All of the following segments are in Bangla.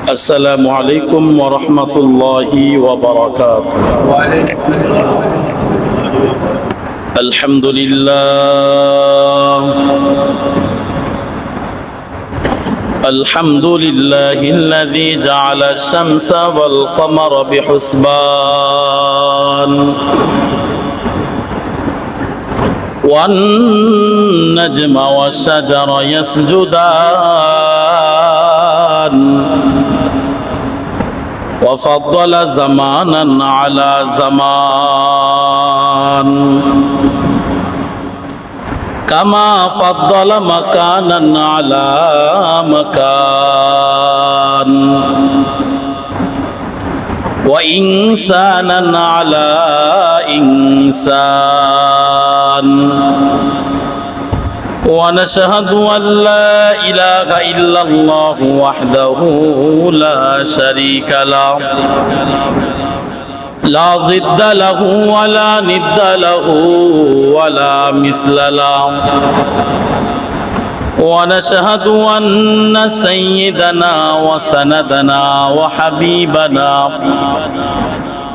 السلام عليكم ورحمة الله وبركاته. الحمد لله الذي جعل الشمس والقمر بحسبان والنجم والشجر يسجدان وفضل زمانا على زمان كما فضل مكانا على مكان وإنسانا على إنسان ونشهد أن لا إله إلا الله وحده لا شريك له لا ضد له ولا ند له ولا مثل له ونشهد أن سيدنا وسندنا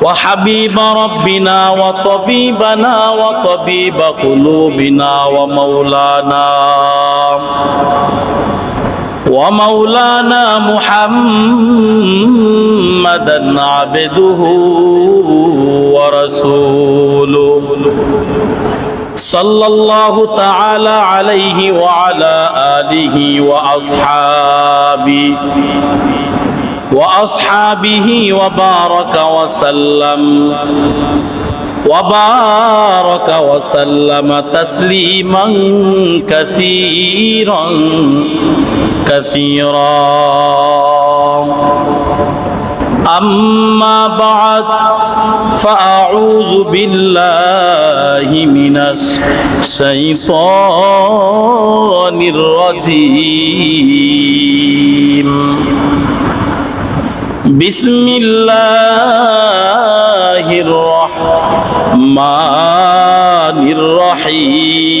وحبيب ربنا وطبيبنا وطبيب قلوبنا ومولانا محمدا عبده ورسوله صلى الله تعالى عليه وعلى آله وأصحابه وبارك وسلم تسليما كثيرا أما بعد فأعوذ بالله من الشيطان الرجيم بسم الله الرحمن الرحيم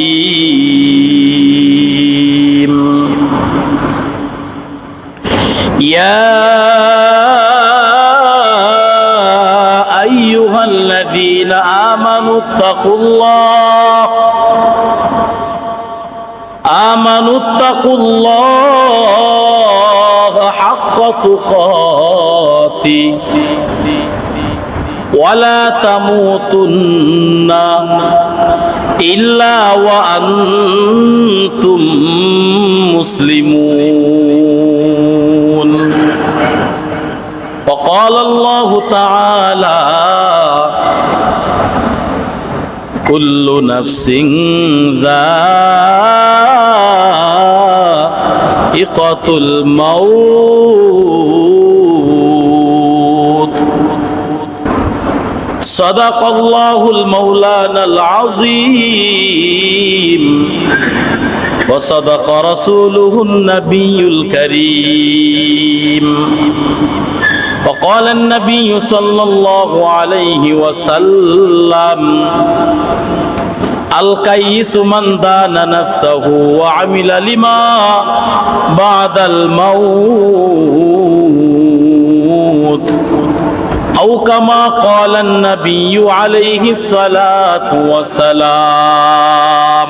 يا أيها الذين آمنوا اتقوا الله حق تقاته ولا تموتن إلا وأنتم مسلمون. وقال الله تعالى كل نفس ذائقة الموت صدق الله المولانا العظيم وصدق رسوله النبي الكريم. وقال النبي صلى الله عليه وسلم الكيس من دان نفسه وعمل لما بعد الموت أو كما قال النبي عليه الصلاة والسلام.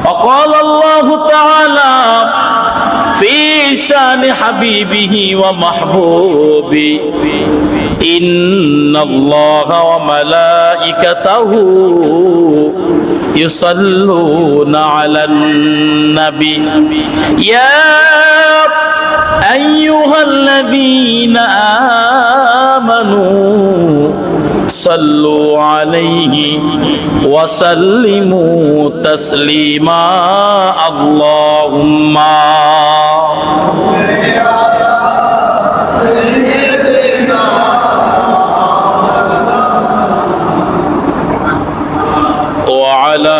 وقال الله تعالى في شان حبيبه ومحبوبه إن الله وملائكته يصلون على النبي يا أيها الذين آمنوا صلوا عليه وسلموا تسليما. اللهم وعلى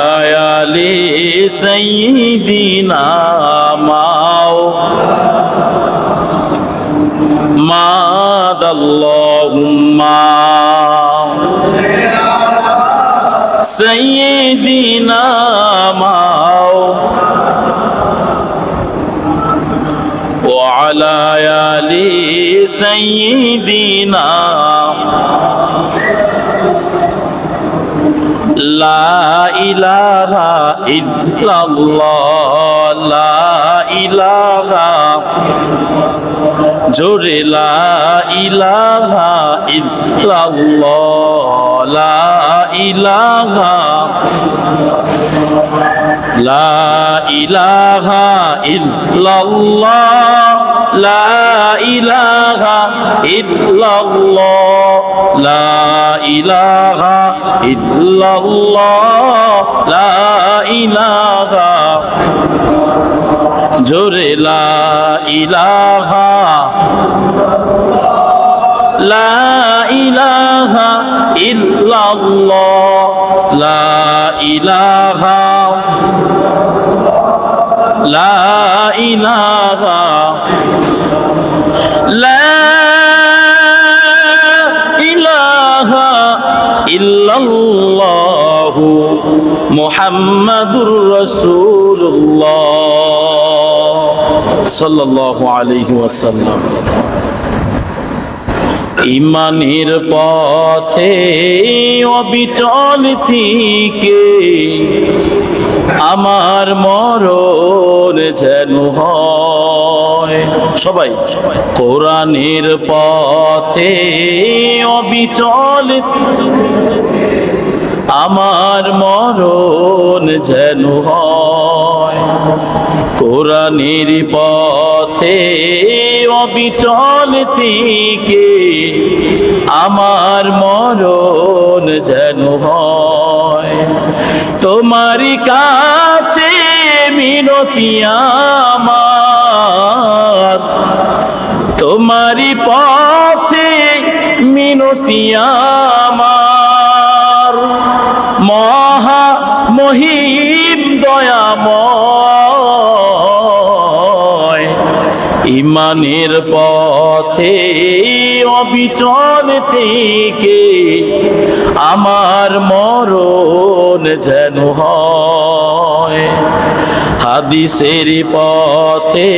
آل سيدنا ماد اللهم سيدنا وعلى লায়ালি সাইয়্যিদিনা লা ইলাহা ইল্লাল্লাহ লা ইলাহা জোরে লা ইলাহা ইল্লাল্লাহ লা ইলাহা লা ইলাহা ইল্লাল্লাহ লা ইলাহা ইল্লাল্লাহ লা ইলাহা ইল্লাল্লাহ লা ইলাহা জোরে লা ইলাহা লা ইলাহা ইল্লাল্লাহ লা ইলাহা লা ইলাহা লা ইলাহা ইল্লাল্লাহ মুহাম্মাদুর রাসূলুল্লাহ সাল্লাল্লাহু আলাইহি ওয়াসাল্লাম। ইমানের পথে অবিচল থেকে আমার মরণ যেন হয় সবাই কোরআনের পথে অবিচল আমার মরণ যেন হয় কোরআনের পথে অবিচল থেকে আমার মরণ যেন হয় তোমারই কাছে মিনতি আমার তোমারই পথে মিনতি আমার মহা মহিম দয়াময় ইমানের পথে অবিচল থেকে আমার মরণ যেন হয় হাদিসের পথে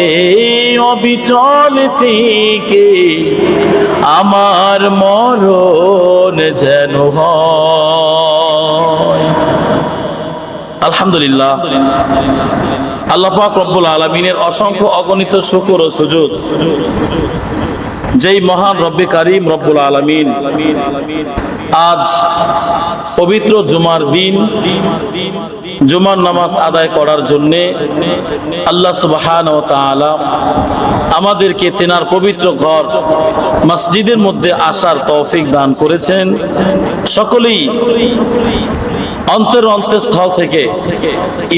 অবিচল থেকে আমার মরণ যেন হয়। আলহামদুলিল্লাহ আল্লাহ পাক রব্বুল আলামিনের অসংখ্য অগণিত শুকর ও সুজুদ যেই মহান রব্বে কারীম রব্বুল আলামিন আজ পবিত্র জুমার দিন জুমার নামাজ আদায় করার জন্যে আল্লাহ সুবহানাহু ওয়া তাআলা আমাদেরকে তেনার পবিত্র ঘর মসজিদের মধ্যে আসার তৌফিক দান করেছেন। সকলেই অন্তরস্থল থেকে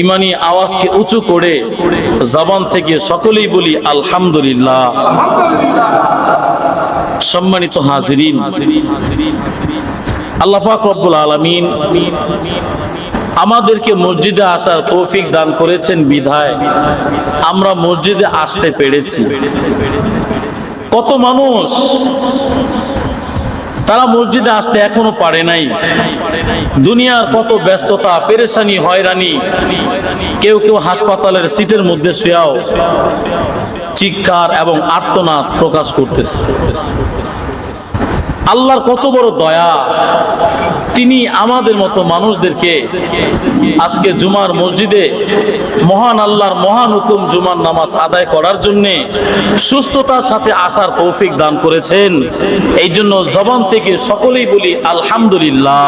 ঈমানি আওয়াজকে উঁচু করে জবান থেকে সকলেই বলি আলহামদুলিল্লাহ। সম্মানিত হাজিরিন, আল্লাহ পাক রব্বুল আলামিন আমাদেরকে মসজিদে আসার তৌফিক দান করেছেন বিধায় আমরা মসজিদে আসতে পেরেছি। কত মানুষ তারা মসজিদে আসতে এখনো পারে নাই, দুনিয়ার কত ব্যস্ততা পেরেশানি হয়রানি, কেউ কেউ হাসপাতালের সিটের মধ্যে শুয়াও চিৎকার এবং আর্তনাদ প্রকাশ করতেছে। আল্লাহর কত বড় দয়া, তিনি আমাদের মতো মানুষদেরকে আজকে জুমার মসজিদে মহান আল্লাহর মহান হুকুম জুমার নামাজ আদায় করার জন্যে সুস্থতার সাথে আসার তৌফিক দান করেছেন। এই জন্য জবান থেকে সকলেই বলি আলহামদুলিল্লাহ।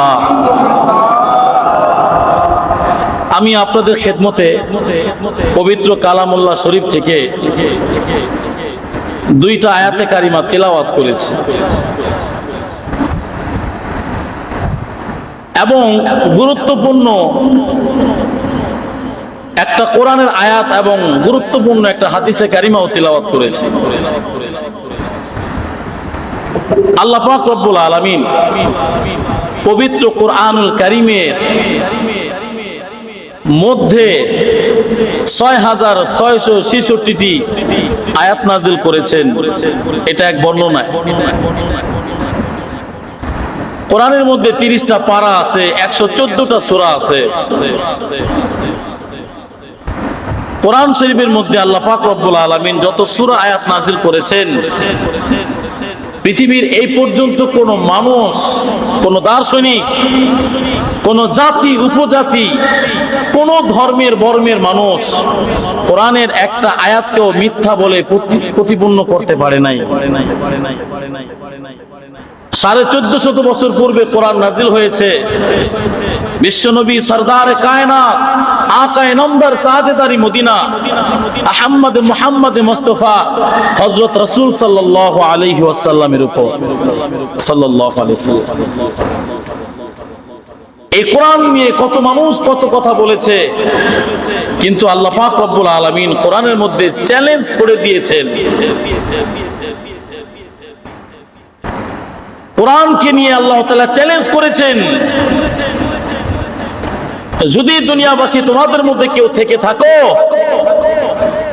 আমি আপনাদের খেদমতে পবিত্র কালামুল্লাহ শরীফ থেকে দুইটা আয়াতে কারিমা তেলাওয়াত করেছি এবং গুরুত্বপূর্ণ একটা কোরআনের আয়াত এবং গুরুত্বপূর্ণ একটা হাদিসে কারিমাও তিলাওয়াত করেছি। আল্লাহ পাক রব্বুল আলামিন পবিত্র কোরআনুল কারীমের মধ্যে ৬৬৬৬টি আয়াত নাজিল করেছেন। এটা এক বর্ণনায়। কোরআনের মধ্যে ৩০টা পারা আছে, ১১৪টা সূরা আছে। কোরআন শরীফের মধ্যে আল্লাহ পাক রব্বুল আলামিন যত সূরা আয়াত নাযিল করেছেন, পৃথিবীর এই পর্যন্ত কোন মানুষ, কোন দার্শনিক, কোন জাতি উপজাতি, কোন ধর্মের বর্মের মানুষ কোরআনের একটা আয়াতকেও মিথ্যা বলে প্রতিপন্ন করতে পারে নাই। 1450 বছর পূর্বে কোরআন নাজিল হয়েছে। বিশ্বনবী সরদার কায়নাত, আকায়ে নামদার, তাজদারি মদিনা, আহমদ মুহাম্মদ মুস্তাফা হযরত রাসূল সাল্লাল্লাহু আলাইহি ওয়াসাল্লামের উপর সাল্লাল্লাহু আলাইহি ওয়াসাল্লাম। এই কোরআন নিয়ে কত মানুষ কত কথা বলেছে, কিন্তু আল্লাহ পাক রব্বুল আলামিন কোরআনের মধ্যে চ্যালেঞ্জ করে দিয়েছেন। কোরআনকে নিয়ে আল্লাহ তাআলা চ্যালেঞ্জ করেছেন, যদি দুনিয়াবাসী তোমাদের মধ্যে কেউ থেকে থাকো,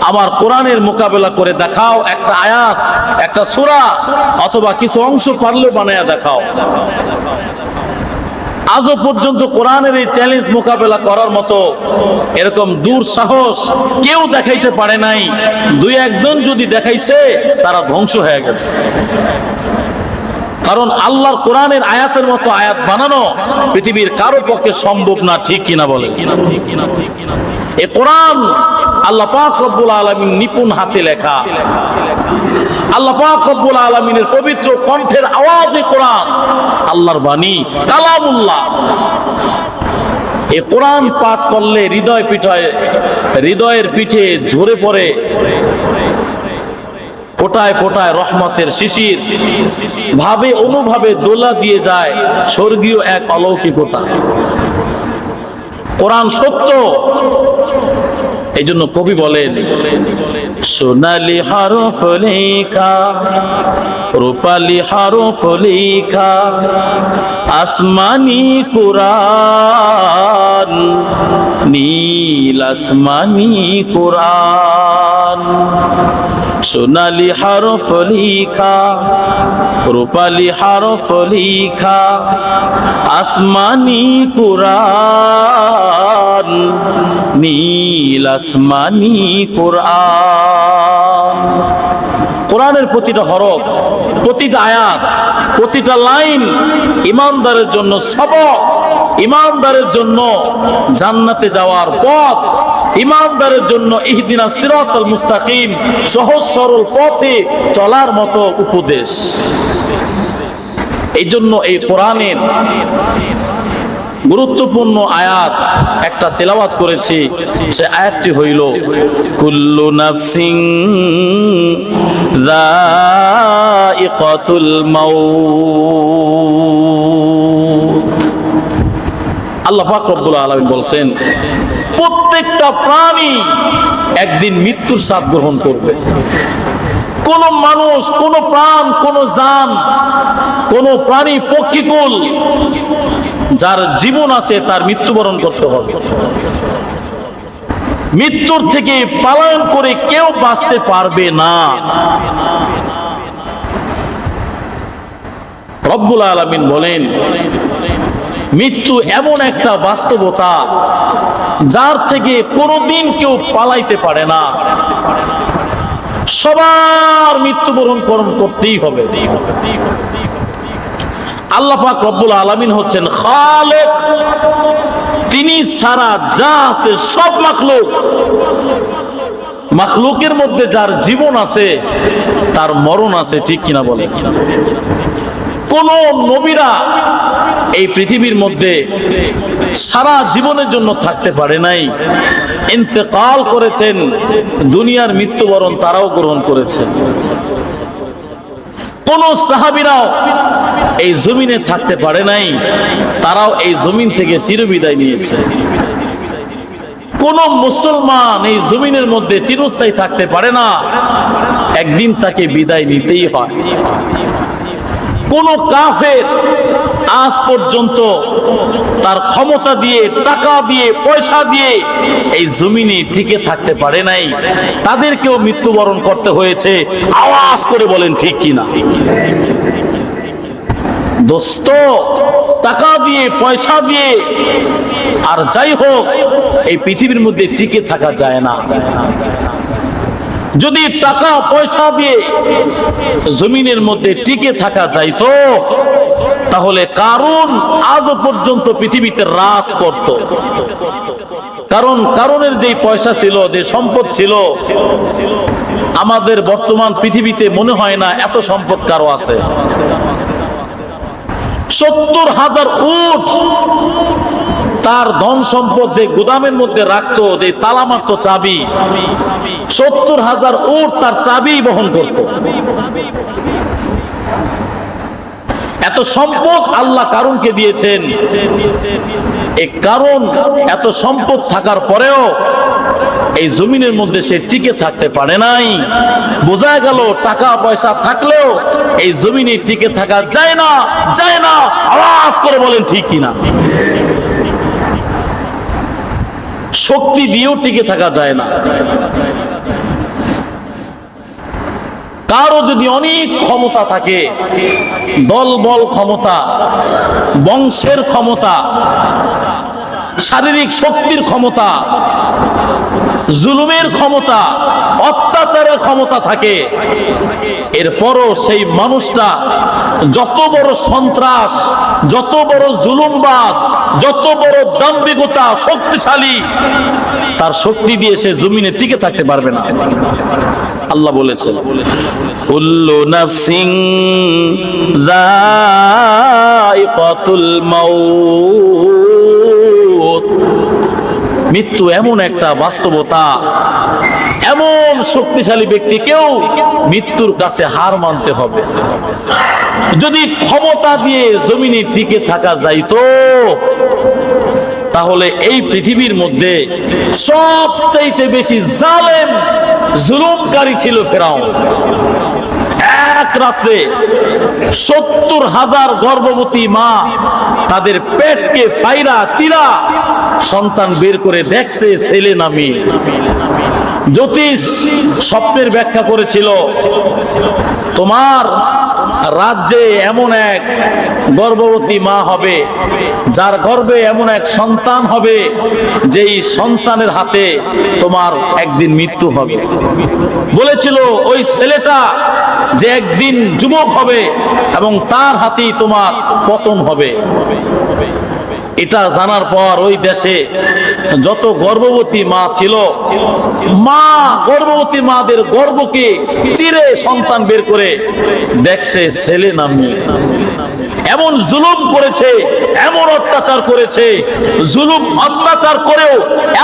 আমার কোরআনের মোকাবেলা করে দেখাও, একটা আয়াত, একটা সূরা অথবা কিছু অংশ পারলে বানায়া দেখাও। আজও পর্যন্ত কোরআনের এই চ্যালেঞ্জ মোকাবেলা করার মতো এরকম দূর সাহস কেউ দেখাইতে পারে নাই। দুই একজন যদি দেখাইছে, তারা ধ্বংস হয়ে গেছে। কারণ আল্লাহর কোরআনের আয়াতের মতো আয়াত বানানো পৃথিবীর কারো পক্ষে সম্ভব না, ঠিক কিনা বলে? এই কোরআন আল্লাহ পাক রব্বুল আলামিন নিপুণ হাতে লেখা, আল্লাহ পাক রব্বুল আলামিনের পবিত্র কণ্ঠের আওয়াজে কোরআন, আল্লাহর বাণী, কালামুল্লাহ। এই কোরআন পাঠ করলে হৃদয়ের পিঠে ঝরে পড়ে ফোটায় ফোটায় রহমতের শিশির, ভাবে অনুভাবে দোলা দিয়ে যায় স্বর্গীয় এক অলৌকিকতা। কোরআন সত্য, এই জন্য কবি বলেন, সোনালি হরফ লেখা, রূপালি হরফ লেখা, আসমানি কোরআন, নীল আসমানি কোরআন। সোনালি হরফ লেখা, রূপালি হরফ লেখা, আসমানি কোরআন, নীল আসমানি কোরআন। কোরআনের প্রতিটা হরফ, প্রতিটা আয়াত, প্রতিটা লাইন ঈমানদারের জন্য সবক, ঈমানদারের জন্য জান্নাতে যাওয়ার পথ, ঈমানদারের জন্য ইহদিনাস সিরাতাল মুস্তাকিম, সহজ সরল পথে চলার মতো উপদেশ। এই জন্য এই কোরআনের গুরুত্বপূর্ণ আয়াত একটা তেলাওয়াত করেছি, সে আয়াতটি হইল, কুল্লু নাফসিন যায়িকাতুল মাউত। আল্লাহ পাক রব্বুল আলামিন বলছেন, প্রত্যেকটা প্রাণী একদিন মৃত্যুর স্বাদ গ্রহণ করবে। কোন মানুষ, কোন প্রাণ, কোন জান, কোন প্রাণী পক্ষীকুল যার জীবন আছে তার মৃত্যুবরণ করতে হবে। মৃত্যুর থেকে পলায়ন করে কেউ বাঁচতে পারবে না। রব্বুল আলামিন বলেন, মৃত্যু এমন একটা বাস্তবতা যার থেকে কোনোদিন কেউ পালাইতে পারে না। সবার মৃত্যুবরণ করতেই হবে। আল্লাহ পাক রব্বুল আলামিন হচ্ছেন খালেক, তিনি ছাড়া যা আছে সব মাখলুক। মাখলুকের মধ্যে যার জীবন আছে তার মরণ আছে, ঠিক কিনা বলে? কোন নবীরা এই পৃথিবীর মধ্যে সারা জীবনের জন্য থাকতে পারে নাই, ইন্তেকাল করেছেন, দুনিয়ার মৃত্যুবরণ তারাও গ্রহণ করেছেন। কোন সাহাবীরাও এই জমিনে থাকতে পারে নাই, তারাও এই জমিন থেকে চিরবিদায় নিয়েছে। কোন মুসলমান এই জমিনের মধ্যে চিরস্থায়ী থাকতে পারে না, একদিন তাকে বিদায় নিতেই হয়। কোন কাফের আজ পর্যন্ত তার ক্ষমতা দিয়ে, টাকা দিয়ে, পয়সা দিয়ে এই জমিনে টিকে থাকতে পারে নাই, তাদেরকেও মৃত্যুবরণ করতে হয়েছে। আওয়াজ করে বলেন ঠিক কিনা? দোস্ত, টাকা দিয়ে, পয়সা দিয়ে, আর যাই হোক এই পৃথিবীর মধ্যে টিকে থাকা যায় না। যদি টাকা পয়সা দিয়ে জমিনের মধ্যে টিকে থাকা যাইতো, তাহলে কারুন আজও পর্যন্ত পৃথিবীতে রাজ করত। কারণ কারণের যে পয়সা ছিল, যে সম্পদ ছিল, আমাদের বর্তমান পৃথিবীতে মনে হয় না এত সম্পদ কারো আছে। 70,000 উট তার ধন সম্পদ যে গুদামের মধ্যে রাখতো, যে তালা মারতো চাবি, 70,000 উট তার চাবি বহন করত। এত সম্পদ আল্লাহ কারুনকে দিয়েছেন। এই কারণ এত সম্পদ থাকার পরেও এই জমিনের মধ্যে সে টিকে থাকতে পারে নাই। বোঝা গেল টাকা পয়সা থাকলেও এই জমিনে টিকে থাকা যায় না, যায় না। আওয়াজ করে বলেন ঠিক কিনা? শক্তি দিয়েও টিকে থাকা যায় না। কারো যদি অনেক ক্ষমতা থাকে, দলবল ক্ষমতা, বংশের ক্ষমতা, শারীরিক শক্তির ক্ষমতা, জুলুমের ক্ষমতা, অত্যাচারের ক্ষমতা থাকে, এরপরও সেই মানুষটা যত বড় সন্ত্রাস, যত বড় জুলুমবাজ, যত বড় দাম্ভিকতা, শক্তিশালী, তার শক্তি দিয়ে সে জমিনে টিকে থাকতে পারবে না। আল্লাহ বলেছেন, কুল্লু নাফসিন যায়িকাতুল মাউত। মৃত্যু এমন একটা বাস্তবতা, এমন শক্তিশালী ব্যক্তিকেও মৃত্যুর কাছে হার মানতে হবে। যদি ক্ষমতা দিয়ে জমিনে টিকে থাকা যাইতো, তাহলে এই পৃথিবীর মধ্যে সবচাইতে বেশি জালেম, জুলুমকারী ছিল ফেরাউন। এক রাত্রে 70,000 গর্ভবতী মা তাদের পেটকে ফাইরা চিরা সন্তান বের করে দেখছে ছেলে না মেয়ে। জ্যোতিষ স্বপ্নের ব্যাখ্যা করেছিল, তোমার রাজ্যে এমন এক গর্ভবতী মা হবে, যার গর্ভে এমন এক সন্তান হবে, যেই সন্তানের হাতে তোমার একদিন মৃত্যু হবে। বলেছিল ওই ছেলেটা যে একদিন যুবক হবে এবং তার হাতেই তোমার পতন হবে। এটা জানার পর ওই দেশে যত গর্ভবতী মা ছিল, মা গর্ভবতী মাদের গর্ভকে চিরে সন্তান বের করে দেখছে ছেলে না মেয়ে। এমন জুলুম করেছে, এমন অত্যাচার করেছে, জুলুম অত্যাচার করেও,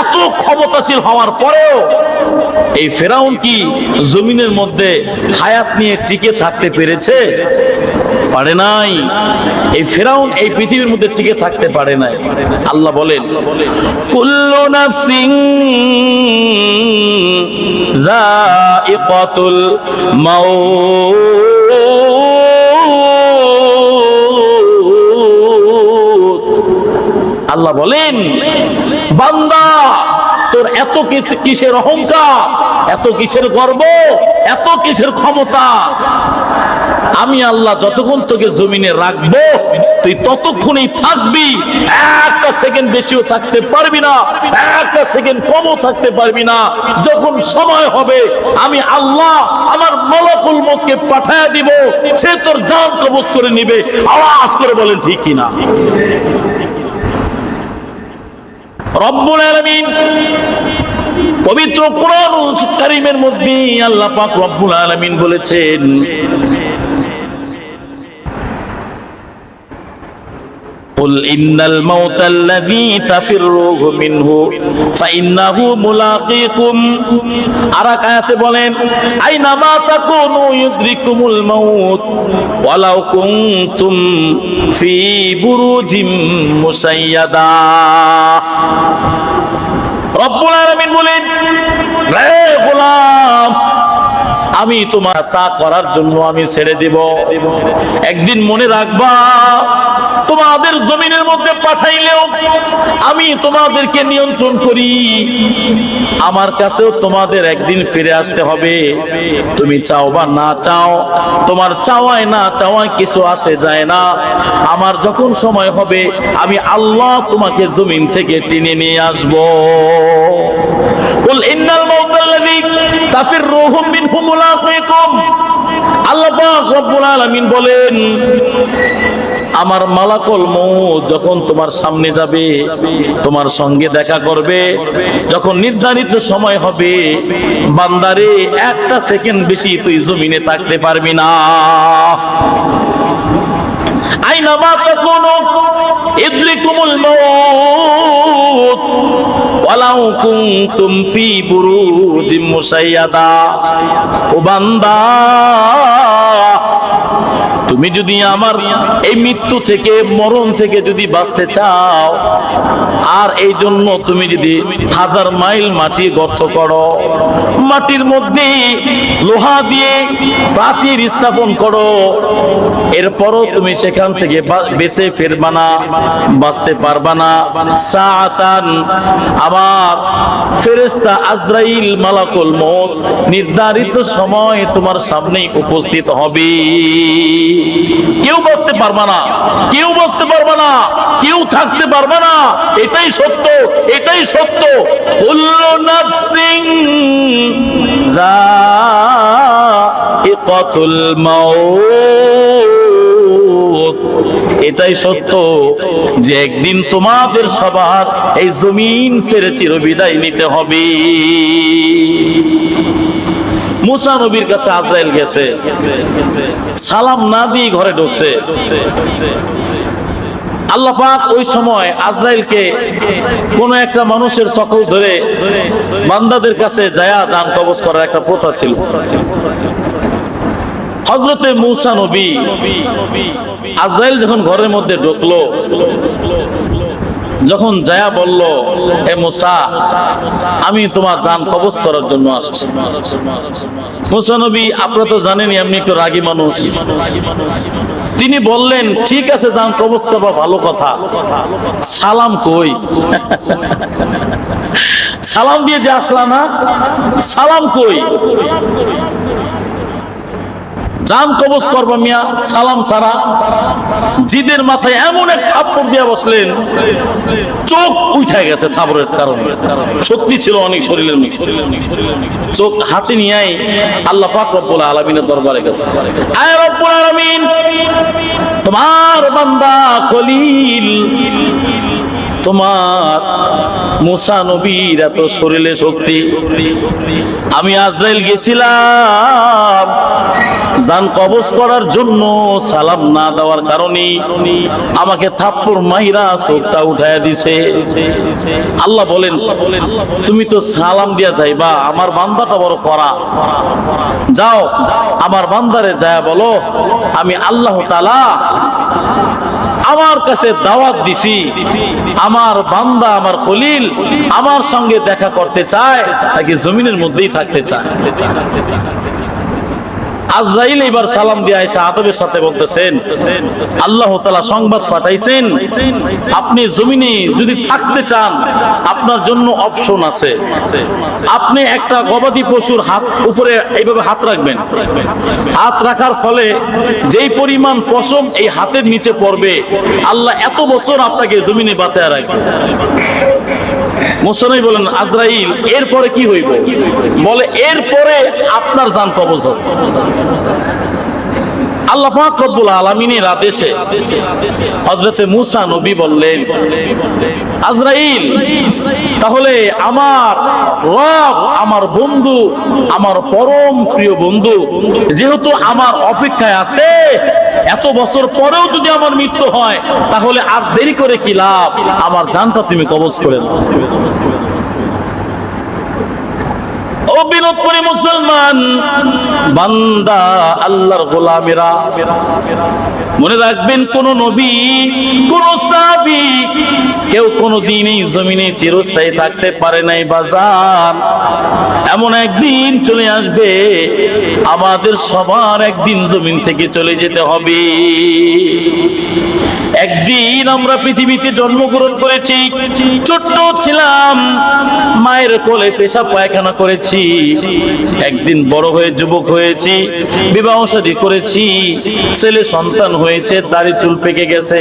এত ক্ষমতাশীল হওয়ার পরেও এই ফেরাউন কি জমিনের মধ্যে হায়াত নিয়ে টিকে থাকতে পেরেছে? পারে নাই। এই ফেরাউন এই পৃথিবীর মধ্যে টিকে থাকতে পারে নাই। আল্লাহ বলেন, কুল্লু নাফসিন যায়িকাতুল মাউত। আল্লাহ বলেন, বান্দা তোর এত কিসের অহংকার, এত কিসের গর্ব, এত কিসের ক্ষমতা? আমি আল্লাহ যতক্ষণ তোকে জমিনে রাখবো তুই ততক্ষণই থাকবি। একটা সেকেন্ড বেশিও থাকতে পারবি না, একটা সেকেন্ড কমও থাকতে পারবি না। যখন সময় হবে আমি আল্লাহ আমার মালাকুল মউতকে পাঠায় দিব, সে তোর জান কবজ করে নিবে। আওয়াজ করে বলেন ঠিক কিনা? রব্বুল আলামিন পবিত্র কোরআন কারীমের মধ্যে আল্লাহ পাক রব্বুল আলামিন বলেছেন, قل إن الموت الذي تفرون منه فإنه ملاقيكم। আরেক আয়াতে বলেন, আইনামা তাকুনু ইউদরিকুমুল মাউত ওয়ালাউ কুনতুম ফি বুরুজিম মুসাইয়াদা। রব্বুল আলামিন বলেন, রে গোলাম, আমি তোমার তা করার জন্য আমি ছেড়ে দিব। একদিন মনে রাখবা, তোমাদের জমিনের মধ্যে পাঠাইলেও আমি তোমাদেরকে নিয়ন্ত্রণ করি, আমার কাছেও তোমাদের একদিন ফিরে আসতে হবে। তুমি চাও বা না চাও, তোমার চাওয়ায় না চাওয়ায় কিছু আসে যায় না। আমার যখন সময় হবে আমি আল্লাহ তোমাকে জমিন থেকে টেনে নিয়ে আসবো। কুল ইন্নাল মাউতাল্লাযী তাফিররুহুম মিনহু মুলাকীকুম। আল্লাহ পাক রব্বুল আলামিন বলেন, আমার মালাকুল মউত যখন তোমার সামনে যাবে, তোমার সঙ্গে দেখা করবে, যখন নির্ধারিত সময় হবে, বান্দারে একটা সেকেন্ড বেশি তুই জমিনে থাকতে পারবি না। আইনামা তাকুনু ইদরিকুমুল মাউত ওয়ালাউ কুনতুম ফি বুরুজিম মুশাইয়াদা। ও বান্দা, তুমি যদি আমার এই মৃত্যু থেকে, মরণ থেকে যদি বাঁচতে চাও, আর এই জন্য তুমি যদি 1000 মাইল মাটি গর্ত করো, মাটির মধ্যে লোহা দিয়ে প্রাচীর স্থাপন করো, এরপরও তুমি সেখান থেকে বেঁচে ফিরবা না, বাঁচতে পারবা না। সাআতান, আমার ফেরেশতা আজরাইল মালাকুল মউত নির্ধারিত সময় তোমার সামনেই উপস্থিত হবে। কেউ বাঁচতে পারবা না, কেউ বাঁচতে পারবা না, কেউ থাকতে পারবা না। এটাই সত্য, এটাই সত্য। কুল্লু নাফসিন যায়িকাতুল মাউত। এটাই সত্য যে একদিন তোমাদের সবার এই জমিন ছেড়ে চিরবিদায় নিতে হবে। মুসা নবীর কাছে আজরাইল গেছে, সালাম না দিয়ে ঘরে ঢুকছে। আল্লাহ পাক ওই সময় আজরাইলকে কোন একটা মানুষের চক্র ধরে বান্দাদের কাছে যায়া জান কবজ করার একটা প্রথা ছিল। হযরতে মুসা নবী আজরাইল যখন ঘরের মধ্যে ঢুকলো, যখন যায়া বলল, হে মুসা, আমি তোমার জান কবজ করার জন্য আসছি। মুসা নবী, আপনারা তো জানেনই আপনি একটু রাগী মানুষ। তিনি বললেন, ঠিক আছে, জান কবজ করবা, ভালো কথা, সালাম কই? সালাম দিয়ে যে আসলা না, সালাম কই? জান কবজ করবা মিয়া সালাম ছাড়া? জিদের মাথায় এমন এক থাপ্পড় দিয়ে বসলেন, চোখ উঠে গেছে থাপ্পড়ের কারণে। শক্তি ছিল অনেক শরীরের মধ্যে, চোখ হাতে নিয়ে আল্লাহ পাক রব্বুল আলামিনের দরবারে গেছে। আয় রব্বুল আলামিন, তোমার বান্দা খলিল, তোমার মুসা নবীর এত শরীরে শক্তি, আমি আজরাইল গেছিলাম জান কবজ করার জন্য, সালাম না দেওয়ার কারণে আমাকে থাপ্পড় মাইরা চোখটা উঠায় দিছে। আল্লাহ বলেন, তুমি তো সালাম দিয়া যাইবা, আমার বান্দাটা বড় করা, যাও আমার বান্দারে যায় বলো আমি আল্লাহ তাআলা আমার কাছে দাওয়াত দিছি, আমার বান্দা আমার খলিল আমার সঙ্গে দেখা করতে চায়, নাকি জমিনের মধ্যেই থাকতে চায়। আজরাইল এবার সালাম দিয়ে আয়েশা আদবের সাথে বলতেছেন, আল্লাহ তাআলা সংবাদ পাঠাইছেন, আপনি জমিনে যদি থাকতে চান আপনার জন্য অপশন আছে। আপনি একটা গবাদি পশুর হাত উপরে এইভাবে হাত রাখবেন, হাত রাখার ফলে যেই পরিমাণ পশম এই হাতের নিচে পড়বে, আল্লাহ এত বছর আপনাকে জমিনে বাঁচায় রাখবে। মুসা নবী বলেন, আজরাইল এরপরে কি হইব? বলে, এরপরে আপনার জান কবজ হবে। আল্লাহ পাক রব্বুল আলামিনের আদেশে হযরতে মুসা নবী বললেন, আজরাইল, তাহলে আমার রব, আমার বন্ধু, আমার পরম প্রিয় বন্ধু যেহেতু আমার অপেক্ষায় আছে, এত বছর পরেও যদি আমার মৃত্যু হয় তাহলে আর দেরি করে কি লাভ, আমার জানটা তুমি কবজ করে নাও। ও ও বিনোদপুরি মুসলমান বান্দা, আল্লাহর গোলামেরা, মনে রাখবেন কোন নবী, কোন সাহাবী, কেউ কোনদিন এই জমিনে চিরস্থায়ী থাকতে পারে নাই বাজার। এমন একদিন চলে আসবে, আমাদের সবার একদিন জমিন থেকে চলে যেতে হবে। একদিন আমরা পৃথিবীতে জন্মগ্রহণ করেছি, ছোট্ট ছিলাম, মায়ের কোলে পেশাব পায়খানা করেছি। একদিন বড় হয়ে যুবক হয়েছি, বিবাহ শাদী করেছি, ছেলে সন্তান হয়েছে, দাড়ি চুল পেকে গেছে।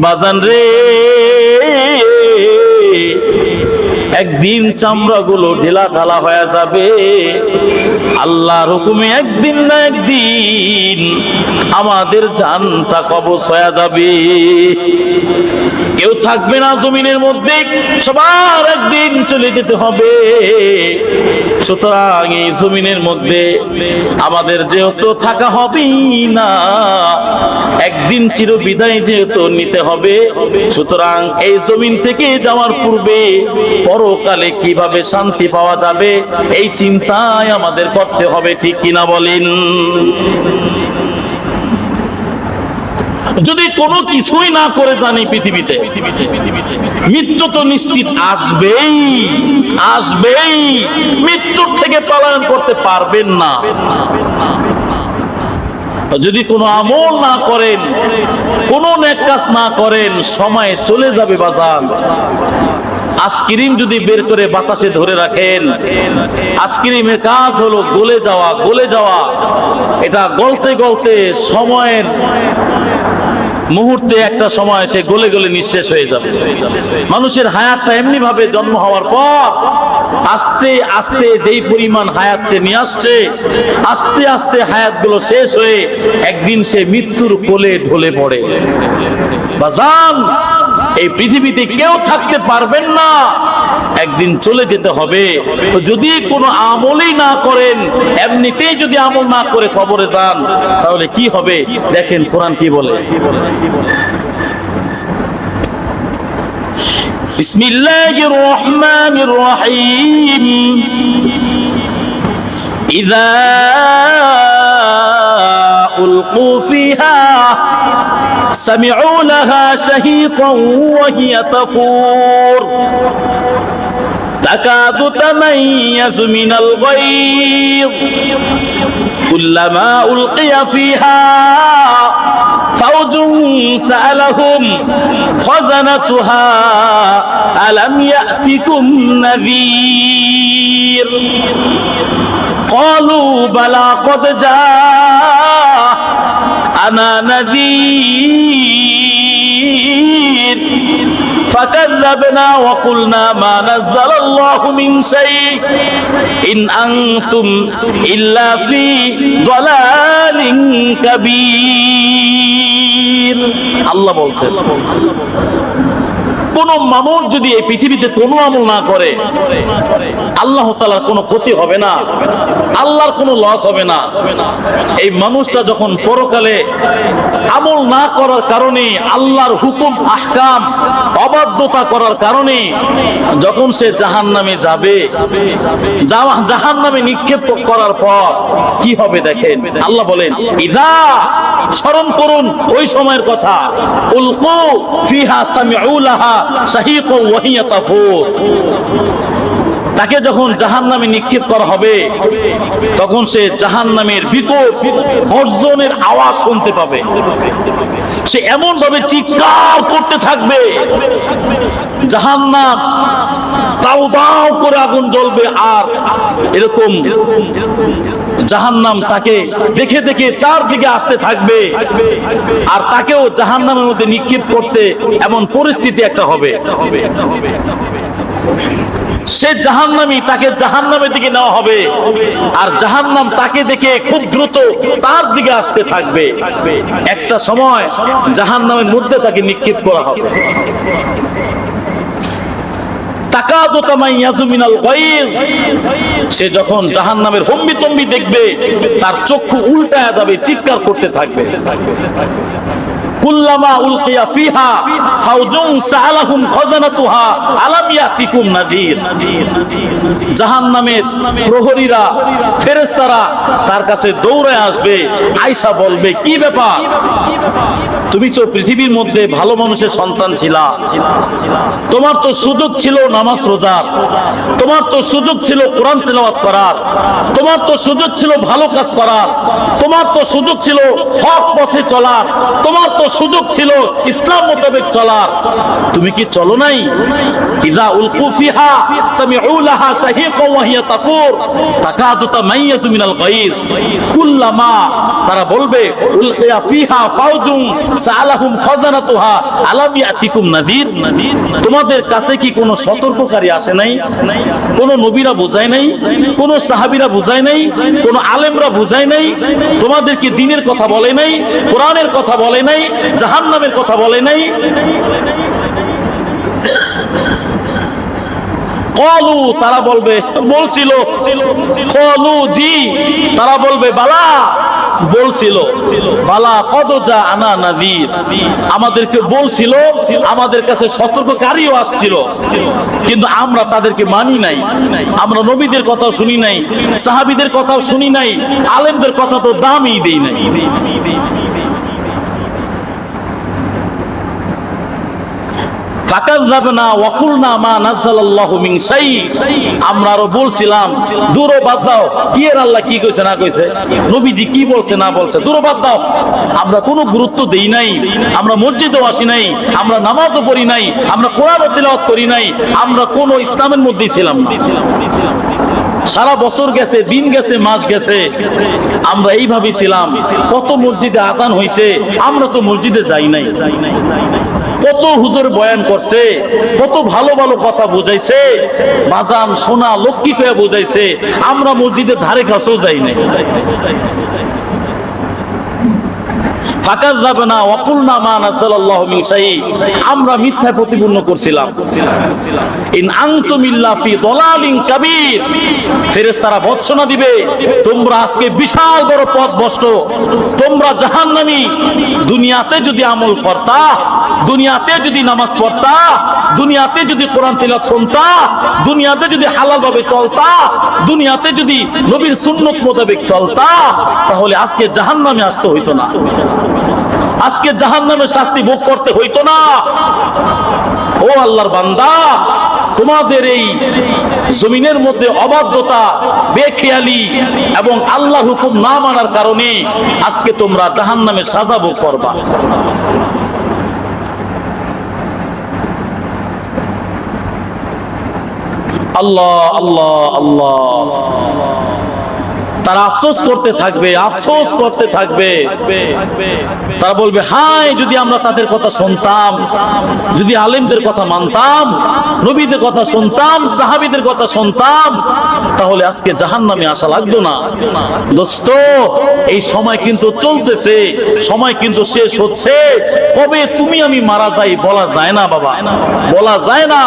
বাজান রে, একদিন চামড়াগুলো ঢিলা ঢালা হয়ে যাবে। আল্লাহর হুকুমে একদিন না একদিন আমাদের জানটা কবজ হয়ে যাবে। কেউ থাকবে না জমিনের মধ্যে, সবার একদিন চলে যেতে হবে। সুতরাং এই জমিনের মধ্যে আমাদের যেহেতু থাকা হবেই না, একদিন চিরবিদায় যেহেতু নিতে হবে, সুতরাং এই জমিন থেকে যাওয়ার পূর্বে পরকালে কিভাবে শান্তি পাওয়া যাবে এই চিন্তায় আমাদের করতে হবে, ঠিক কিনা বলেন? যদি কোনো কিছুই না করে জানি পৃথিবীতে, মৃত্যু তো নিশ্চিত আসবেই, আসবেই। মৃত্যুর থেকে পলায়ন করতে পারবেন না। যদি কোনো আমল না করেন, কোনো নেক কাজ না করেন, সময় চলে যাবে বাজার। আইসক্রিম যদি বের করে বাতাসে ধরে রাখেন, আইসক্রিমের কাজ হলো গলে যাওয়া, গলে যাওয়া। এটা গলতে গলতে সময়ের মুহূর্তে একটা সময় সে গলে গলে নিঃশেষ হয়ে যাবে। মানুষের হায়াতটা এমনি ভাবে জন্ম হওয়ার পর আস্তে আস্তে যেই পরিমাণ হায়াত সে নিয়ে আসছে, আস্তে আস্তে হায়াতগুলো শেষ হয়ে একদিন সে মৃত্যুর কোলে ঢলে পড়ে। বাজান, এই পৃথিবীতে কেউ থাকতে পারবেন না, একদিন চলে যেতে হবে। যদি কোনো আমলই না করেন, এমনিতেই যদি আমল না করে কবরে যান, তাহলে কি হবে? দেখেন কোরআন কি বলে। বিসমিল্লাহির রহমানির রহিম। ইযা উলকু ফিহা সামিউ লাহা শাহীকান ওয়া হিয়া তাফুর তাকাদু তামাইয়াজু মিনাল গায়য কুল্লামা উলকিয়া ফিহা ফাওজুন সাআলাহুম খাযানাতুহা আলাম ইয়াতিকুম নাযীর ক্বালু বালা ক্বাদ জাআনা নাযীর فكذبنا وقلنا ما نزل الله من شيء إن أنتم إلا في ضلال كبير। আল্লাহ বলছেন, কোন মানুষ যদি এই পৃথিবীতে কোনো আমল না করে, আল্লাহ তাআলার কোনো ক্ষতি হবে না, আল্লাহর কোনো লস হবে না। এই মানুষটা যখন পরকালে আমল না করার কারণে, আল্লাহর হুকুম আহকাম অবাধ্যতা করার কারণে যখন সে জাহান্নামে যাবে, জাহান্নামে নিক্ষেপ করার পর কি হবে দেখেন। আল্লাহ বলেন, ইদা, স্মরণ করুন ওই সময়ের কথা, উলকু ফিহা সামিউ লাহা শাহীকান ওয়া হিয়া তাফুর। তাকে যখন জাহান্নামে নিক্ষেপ করা হবে, তখন সে জাহান্নামের বিকট গর্জনের আওয়াজ শুনতে পাবে। সে এমন ভাবে চিৎকার করতে থাকবে, জাহান্নাম দাউ দাউ করে আগুন জ্বলবে। আর এরকম জাহান্নাম তাকে দেখে দেখে তার দিকে আসতে থাকবে, আর তাকেও জাহান্নামের মধ্যে নিক্ষেপ করতে এমন পরিস্থিতি একটা হবে। সে জাহান্নামী, তাকে জাহান্নামের দিকে নেওয়া হবে, আর জাহান্নাম তাকে দেখে খুব দ্রুত তার দিকে আসতে থাকবে। একটা সময় জাহান্নামের মধ্যে তাকে নিক্ষেপ করা হবে। তাকাদু তামাইয়াজু মিনাল গায়য। সে যখন জাহান্নামের হম্বিতম্বি দেখবে, তার চক্ষু উল্টায়া যাবে, চিৎকার করতে থাকবে। কুল্লামা উলকিয়া ফিহা ফাউজুন সাআলাহুম খাজানাতুহা আলাম ইয়াতিকুম নাযীর। জাহান্নামের প্রহরীরা ফেরেশতারা তার কাছে দৌড়ে আসবে, আয়েশা বলবে কি ব্যাপার, তুমি তো পৃথিবীর মধ্যে ভালো মানুষের সন্তান ছিলা, তোমার তো সুযোগ ছিল নামাজ রোজার, তোমার তো সুযোগ ছিল কোরআন তেলাওয়াত করার, তোমার তো সুযোগ ছিল ভালো কাজ করার, তোমার তো সুযোগ ছিল হক পথে চলার, তোমার তো সুযোগ ছিল ইসলাম মোতাবেক চলার, তুমি কি চলো নাই? ইযা উলকু ফিহা সামিউ লাহা শাহীকান ওয়া হিয়া তাফুর তাকাদু তামাইয়াজু মিনাল গায়জ। কুল্লামা তারা বলবে উলকিয়া ফিহা ফাউজুন সাআলাহুম খাজানাতুহা আলাম ইয়াতিকুম নাযীর। তোমাদের কাছে কি কোনো সতর্ককারী আসে নাই? কোন নবীরা বুঝায় নাই? কোন সাহাবীরা বুঝায় নাই? কোন আলেমরা বুঝায় নাই? তোমাদের কি দ্বীনের কথা বলে নাই? কোরআনের কথা বলে নাই? জাহান্নামের কথা বলে নাই? কলু তারা বলবে বলছিল, কলু জি তারা বলবে বালা বলছিল, বালা কদ যা আনা নাযীর, আমাদেরকে বলছিল, আমাদের কাছে সতর্ককারীও আসছিল, কিন্তু আমরা তাদেরকে মানি নাই, আমরা নবীদের কথাও শুনি নাই, সাহাবীদের কথাও শুনি নাই, আলেমদের কথা তো দামই দেই নাই। আমরা আরো বলছিলাম দূর বাদ দাও, কি এর আল্লাহ কি কইছে না কইছে, নবীজি কি বলছে না বলছে, দূর বাদ দাও। আমরা কোনো গুরুত্ব দেই নাই, আমরা মসজিদেও আসি নাই, আমরা নামাজও পড়ি নাই, আমরা কোরআনও তিলাওয়াত করি নাই, আমরা কোনো ইসলামের মধ্যেই ছিলাম না। সারা বছর গেছে, দিন গেছে, মাস গেছে, আমরা এইভাবে ছিলাম। কত মসজিদে আজান হইছে, আমরা তো মসজিদে যাই নাই। কত হুজুর বয়ান করছে, কত ভালো ভালো কথা বুঝাইছে, বাজান সোনা লক্ষ্মী কয়ে বুঝাইছে, আমরা মসজিদের ধারে কাছেও যাই নাই। আমরা মিথ্যায় প্রতিপন্ন করছিলাম। ফেরেশতারা ভর্ৎসনা দিবে, তোমরা আজকে বিশাল বড় পথ ভ্রষ্ট, তোমরা জাহান্নামী। দুনিয়াতে যদি আমল করতা, দুনিয়াতে যদি নামাজ পড়তা, দুনিয়াতে যদি কোরআন তিলাওয়াত শুনতা, দুনিয়াতে যদি হালাল ভাবে চলতা, দুনিয়াতে যদি নবীর সুন্নত মোতাবেক চলতা, তাহলে আজকে জাহান্নামে আসতে হইতো না, আজকে জাহান্নামের শাস্তি ভোগ করতে হইতো না। ও আল্লাহর বান্দা, তোমাদের এই জমিনের মধ্যে অবাধ্যতা, বেখেয়ালি এবং আল্লাহর হুকুম না মানার কারণে আজকে তোমরা জাহান্নামের সাজা ভোগ করবা। আল্লাহ আল্লাহ আল্লাহ। তারা আফসোস করতে থাকবে, আফসোস করতে থাকবে। তারা বলবে হায় যদি আমরা তাদের কথা শুনতাম, যদি আলেমদের কথা মানতাম, নবীদের কথা শুনতাম, সাহাবীদের কথা শুনতাম, তাহলে আজকে জাহান্নামে আসা লাগতো না। দোস্ত, এই সময় কিন্তু চলতেছে, সময় কিন্তু শেষ হচ্ছে। কবে তুমি আমি মারা যাই বলা যায় না বাবা, বলা যায় না।